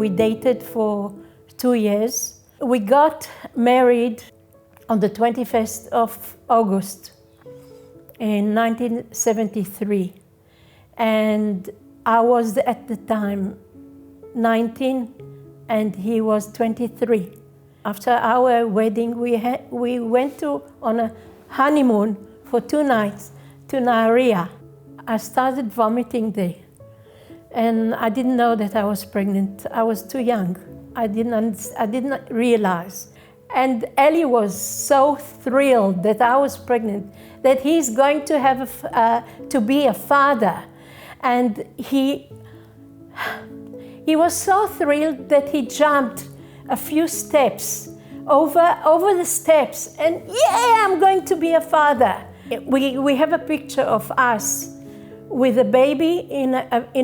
We dated for 2 years. We got married on the 21st of August in 1973. And I was at the time 19 and he was 23. After our wedding, we went on a honeymoon for 2 nights to Naria. I started vomiting there. And I didn't know that I was pregnant. I was too young. I didn't realize. And Ellie was so thrilled that I was pregnant, that he's going to have to be a father. And he was so thrilled that he jumped a few steps over the steps, and yeah, I'm going to be a father. We have a picture of us with a baby in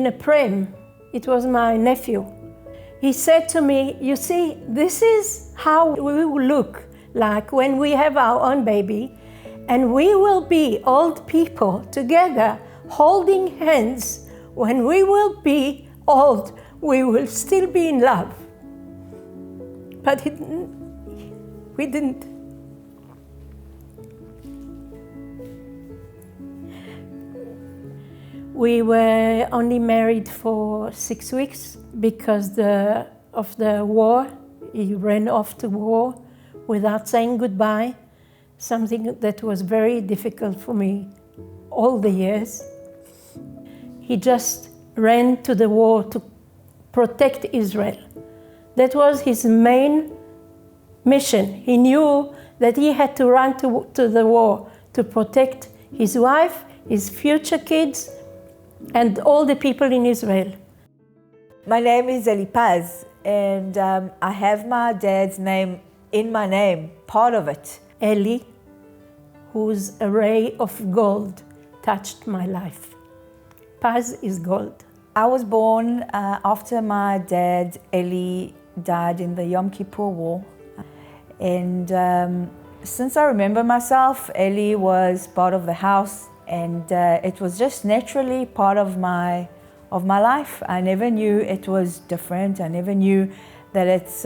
a pram. It was my nephew. He said to me, you see, this is how we will look like when we have our own baby, and we will be old people together holding hands. When we will be old, we will still be in love. But we didn't. We were only married for 6 weeks because of the war. He ran off to war without saying goodbye, something that was very difficult for me all the years. He just ran to the war to protect Israel. That was his main mission. He knew that he had to run to the war to protect his wife, his future kids, and all the people in Israel. My name is Elipaz, and I have my dad's name in my name, part of it. Eli, whose ray of gold touched my life. Paz is gold. I was born after my dad, Eli, died in the Yom Kippur War. And since I remember myself, Eli was part of the house, and it was just naturally part of my life. I never knew it was different. I never knew that it's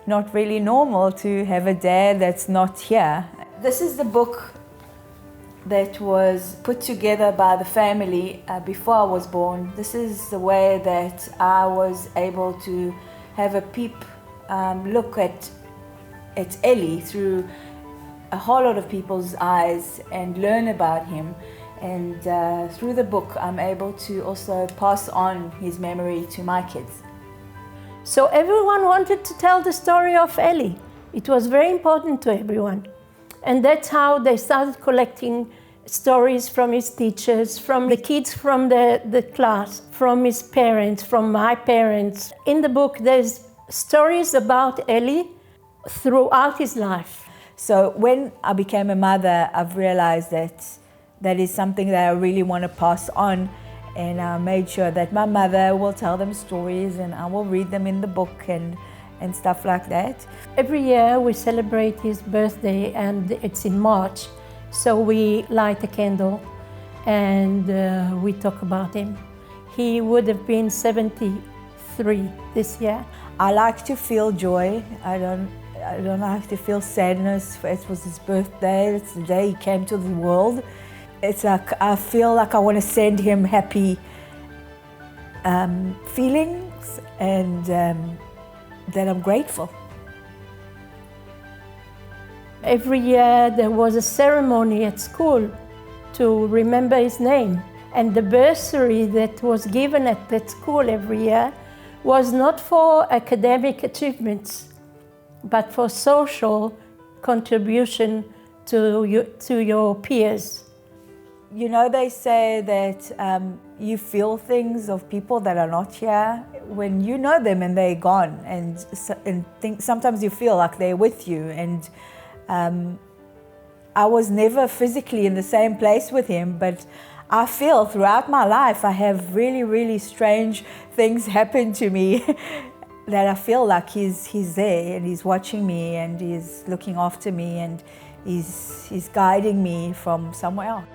not really normal to have a dad that's not here. This is the book that was put together by the family before I was born. This is the way that I was able to have a look at Eli through a whole lot of people's eyes and learn about him. And through the book, I'm able to also pass on his memory to my kids. So everyone wanted to tell the story of Eli. It was very important to everyone. And that's how they started collecting stories from his teachers, from the kids from the class, from his parents, from my parents. In the book, there's stories about Eli throughout his life. So when I became a mother, I've realized that that is something that I really want to pass on. And I made sure that my mother will tell them stories and I will read them in the book and stuff like that. Every year we celebrate his birthday, and it's in March. So we light a candle and we talk about him. He would have been 73 this year. I like to feel joy. I don't like to feel sadness. It was his birthday. It's the day he came to the world. It's like I feel like I want to send him happy feelings and that I'm grateful. Every year there was a ceremony at school to remember his name. And the bursary that was given at that school every year was not for academic achievements, but for social contribution to your peers. You know, they say that you feel things of people that are not here when you know them and they're gone, and sometimes you feel like they're with you. And I was never physically in the same place with him, but I feel throughout my life I have really, really strange things happen to me that I feel like he's there and he's watching me and he's looking after me and he's guiding me from somewhere else.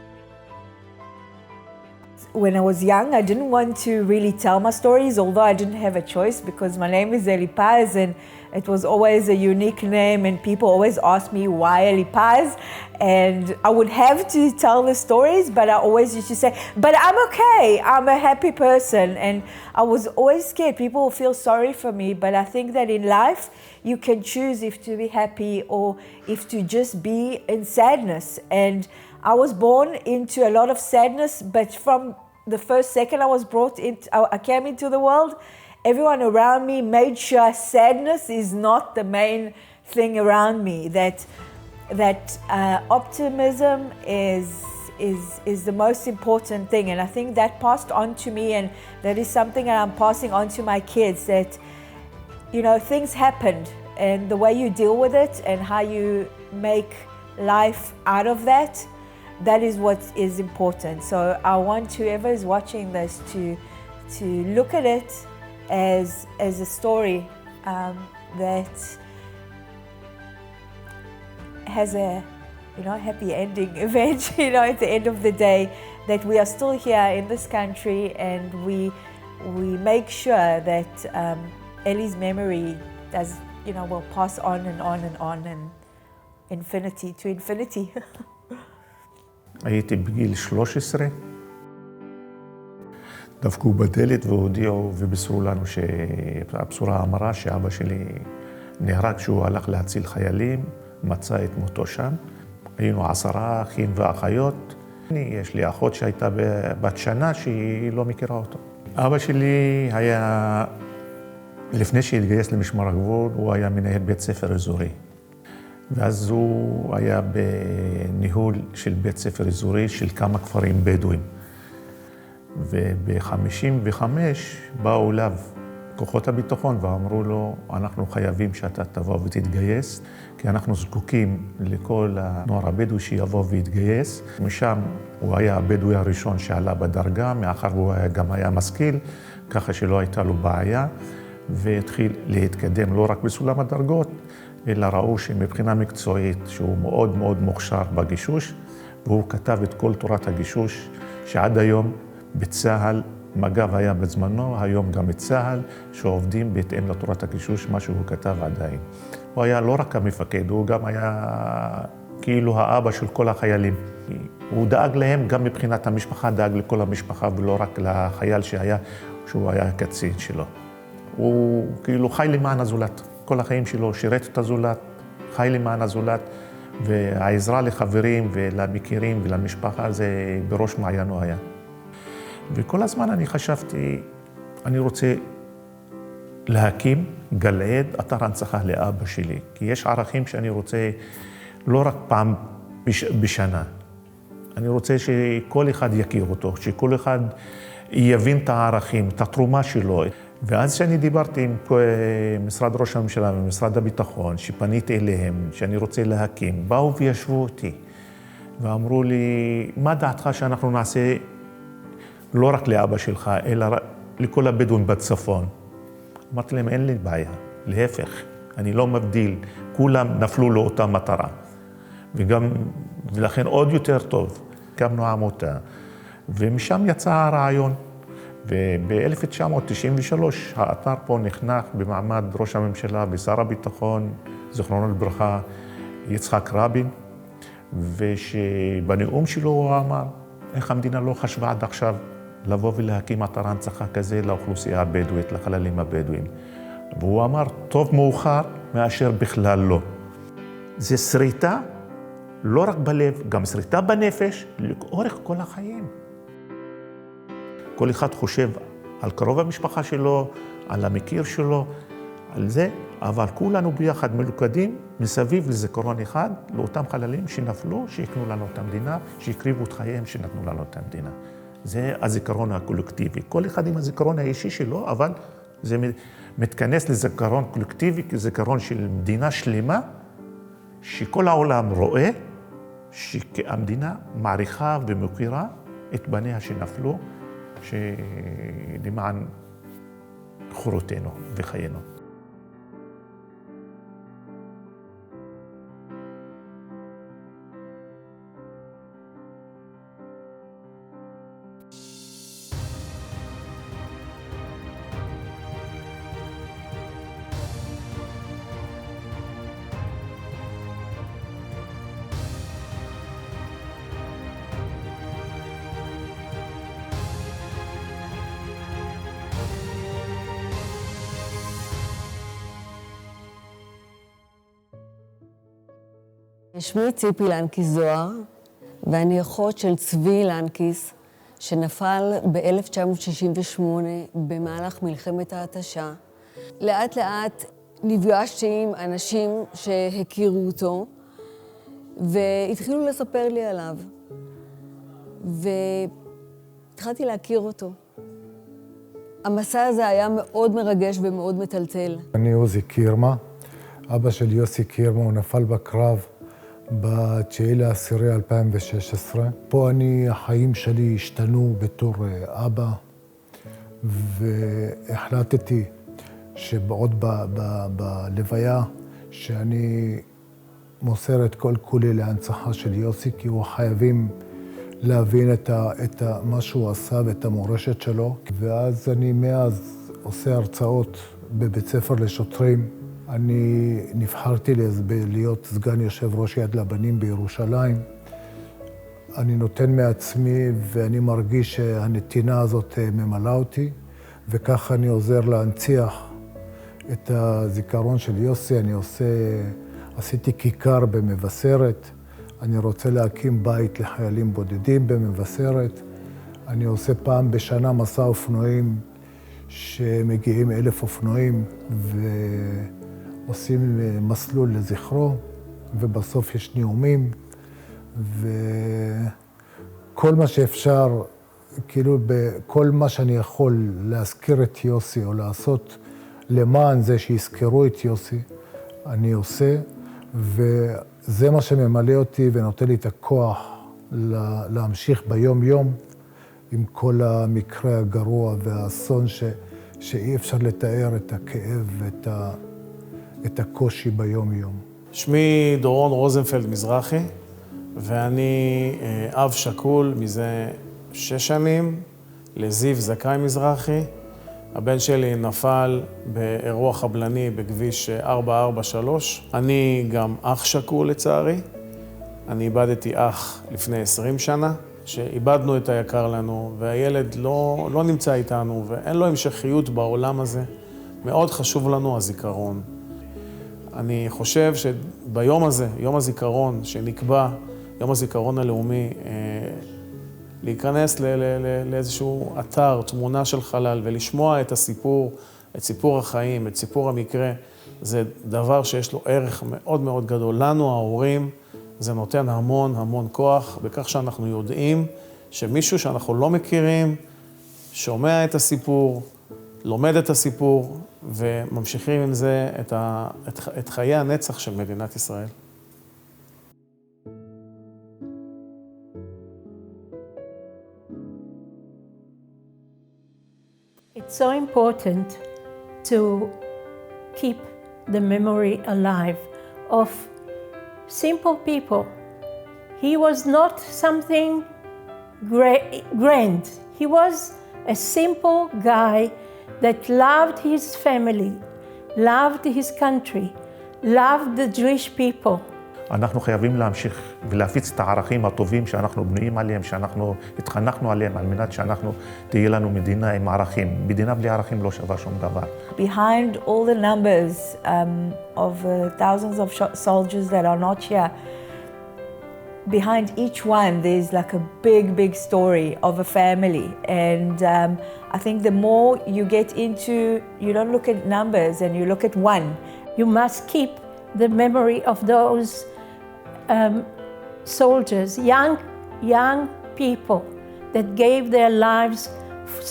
when I was young, I didn't want to really tell my stories, although I didn't have a choice because my name is Eli Paz and it was always a unique name and people always asked me why Eli Paz, and I would have to tell the stories, but I always used to say, but I'm okay, I'm a happy person, and I was always scared people will feel sorry for me, but I think that in life you can choose if to be happy or if to just be in sadness, and I was born into a lot of sadness, but from the first second I came into the world, everyone around me made sure sadness is not the main thing around me, that optimism is the most important thing. And I think that passed on to me, and that is something that I'm passing on to my kids, that, you know, things happened and the way you deal with it and how you make life out of that, that is what is important. So I want whoever is watching this to look at it as a story that has a, you know, happy ending event, you know, at the end of the day, that we are still here in this country and we make sure that Eli's memory does, you know, will pass on and on and on, and infinity to infinity. הייתי בגיל 13, דפקו בדלת והודיעו ובישרו לנו שהבשורה אמרה שאבא שלי נהרג כשהוא הלך להציל חיילים, מצא את מותו שם. היינו 10 אחים ואחיות. יש לי אחות שהייתה בת שנה שהיא לא מכירה אותו. אבא שלי היה, לפני שהתגייס למשמר הגבול, הוא היה מנהל בית ספר אזורי. ואז הוא היה בניהול של בית ספר אזורי של כמה כפרים בדואים. וב-55 באו אליו כוחות הביטחון ואמרו לו, אנחנו חייבים שאתה תבוא ותתגייס, כי אנחנו זקוקים לכל הנוער הבדואי שיבוא ויתגייס. משם הוא היה הבדואי הראשון שעלה בדרגה, מאחר הוא גם היה משכיל, ככה שלא הייתה לו בעיה, והתחיל להתקדם לא רק בסולם הדרגות, אלא ראו שמבחינה מקצועית שהוא מאוד מאוד מוכשר בגישוש, והוא כתב את כל תורת הגישוש שעד היום בצה"ל, מג"ב היה בזמנו, היום גם בצה"ל, שעובדים בהתאם לתורת הגישוש, מה שהוא כתב עדיין. הוא היה לא רק המפקד, הוא גם היה כאילו האבא של כל החיילים. הוא דאג להם גם מבחינת המשפחה, דאג לכל המשפחה ולא רק לחייל שהוא היה הקצין שלו. הוא כאילו חי למען הזולת. כל החיים שלו שירת את הזולת, חי למען הזולת, והעזרה לחברים ולמכירים ולמשפחה זה בראש מעיינו היה. וכל הזמן אני חשבתי, אני רוצה להקים גלעד אתר הנצחה לאבא שלי, כי יש ערכים שאני רוצה לא רק פעם בשנה. אני רוצה שכל אחד יכיר אותו, שכל אחד יבין את הערכים, את התרומה שלו. ואז שאני דיברתי עם משרד ראש הממשלה ומשרד הביטחון, שפניתי אליהם, שאני רוצה להקים, באו וישבו אותי ואמרו לי, מה דעתך שאנחנו נעשה לא רק לאבא שלך, אלא לכל הבדואים בצפון? אמרתי להם, אין לי בעיה, להפך, אני לא מבדיל, כולם נפלו לאותה מטרה. ולכן עוד יותר טוב, הקמנו עמותה, ומשם יצא הרעיון. וב-1993 האתר פה נחנך במעמד ראש הממשלה ושר הביטחון, זיכרונו לברכה, יצחק רבין, ושבנאום שלו הוא אמר, איך המדינה לא חשבה עד עכשיו לבוא ולהקים אתר הנצחה כזה לאוכלוסייה הבדואית, לחללים הבדואים. והוא אמר, טוב מאוחר מאשר בכלל לא. זה שריטה, לא רק בלב, גם שריטה בנפש, לאורך כל החיים. כל אחד חושב על קרוב המשפחה שלו, על המכיר שלו, על זה, אבל כולנו ביחד מלוכדים מסביב לזיכרון אחד, לאותם חללים שנפלו, שיקנו לנו את המדינה, שהקריבו את חייהם שנתנו לנו את המדינה. זה הזיכרון הקולקטיבי. כל אחד עם הזיכרון האישי שלו, אבל זה מתכנס לזיכרון קולקטיבי, כזיכרון של מדינה שלמה, שכל העולם רואה, שהמדינה מעריכה ומכירה את בניה שנפלו, שלמען חורותינו וחיינו. שמי ציפי לנקיס זוהר, ואני אחות של צבי לנקיס, שנפל ב-1968 במהלך מלחמת ההתשה. לאט לאט נפגשתי עם אנשים שהכירו אותו, והתחילו לספר לי עליו. והתחלתי להכיר אותו. המסע הזה היה מאוד מרגש ומאוד מטלטל. אני עוזי קירמה, אבא של יוסי קירמה, הוא נפל בקרב ב9/10/2016. פה החיים שלי השתנו בתור אבא, והחלטתי שעוד בלוויה שאני מוסר את כל כולי להנצחה של יוסי, כי הוא חייבים להבין את מה שהוא עשה ואת המורשת שלו. ואז אני מאז עושה הרצאות בבית ספר לשוטרים. אני נבחרתי להיות סגן יושב ראש יד לבנים בירושלים. אני נותן מעצמי ואני מרגיש שהנתינה הזאת ממלאה אותי, וככה אני עוזר להנציח את הזיכרון של יוסי. עשיתי כיכר במבשרת, אני רוצה להקים בית לחיילים בודדים במבשרת. אני עושה פעם בשנה מסע אופנועים שמגיעים 1,000 אופנועים ועושים מסלול לזכרו, ובסוף יש נאומים, וכל מה שאפשר, כאילו בכל מה שאני יכול להזכיר את יוסי או לעשות למען זה שיזכרו את יוסי, אני עושה, וזה מה שממלא אותי ונותן לי את הכוח להמשיך ביום-יום עם כל המקרה הגרוע והאסון שאי אפשר לתאר את הכאב ואת הקושי ביום-יום. שמי דורון רוזנפלד מזרחי, ואני אב שכול מזה 6 שנים לזיו זכאי מזרחי. הבן שלי נפל באירוע חבלני בכביש 443. אני גם אח שכול לצערי. אני איבדתי אח לפני 20 שנה, שאיבדנו את היקר לנו, והילד לא נמצא איתנו, ואין לו המשכיות בעולם הזה. מאוד חשוב לנו הזיכרון. אני חושב שביום הזה, יום הזיכרון שנקבע, יום הזיכרון הלאומי, להיכנס לאיזשהו אתר, תמונה של חלל, ולשמוע את הסיפור, את סיפור החיים, את סיפור המקרה, זה דבר שיש לו ערך מאוד מאוד גדול. לנו, ההורים, זה נותן המון המון כוח, בכך שאנחנו יודעים שמישהו שאנחנו לא מכירים, שומע את הסיפור, לומד את הסיפור, וממשיכים עם זה את חיי הנצח של מדינת ישראל. It's so important to keep the memory alive of simple people. He was not something grand. He was a simple guy that loved his family, loved his country, loved the Jewish people. אנחנו חייבים להמשיך ולהפיץ את הערכים הטובים שאנחנו בנויים עליהם, שאנחנו התחנכנו עליהם, על מנת שאנחנו תהיה לנו מדינה עם ערכים. מדינה בלי ערכים לא שווה שום דבר. Behind all the numbers of thousands of soldiers that are not here, behind each one there's like a big story of a family. And I think the more you get into, you don't look at numbers and you look at one. You must keep the memory of those soldiers, young people that gave their lives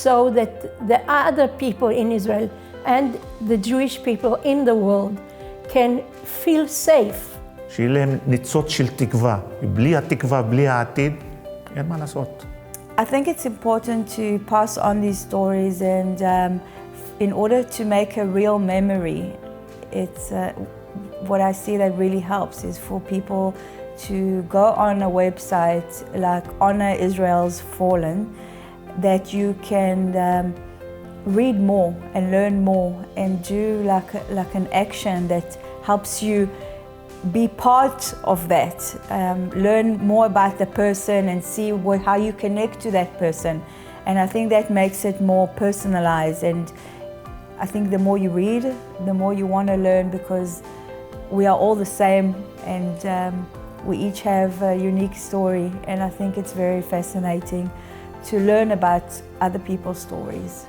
so that the other people in Israel and the Jewish people in the world can feel safe. שיהיה להם ניצוץ של תקווה. בלי התקווה, בלי העתיד, אין מה לעשות. I think it's important to pass on these stories, and in order to make a real memory, it's what I see that really helps is for people to go on a website like Honor Israel's Fallen, that you can read more and learn more and do like an action that helps you be part of that, learn more about the person and see how you connect to that person. And I think that makes it more personalized, and I think the more you read, the more you want to learn, because we are all the same, and We each have a unique story, and I think it's very fascinating to learn about other people's stories.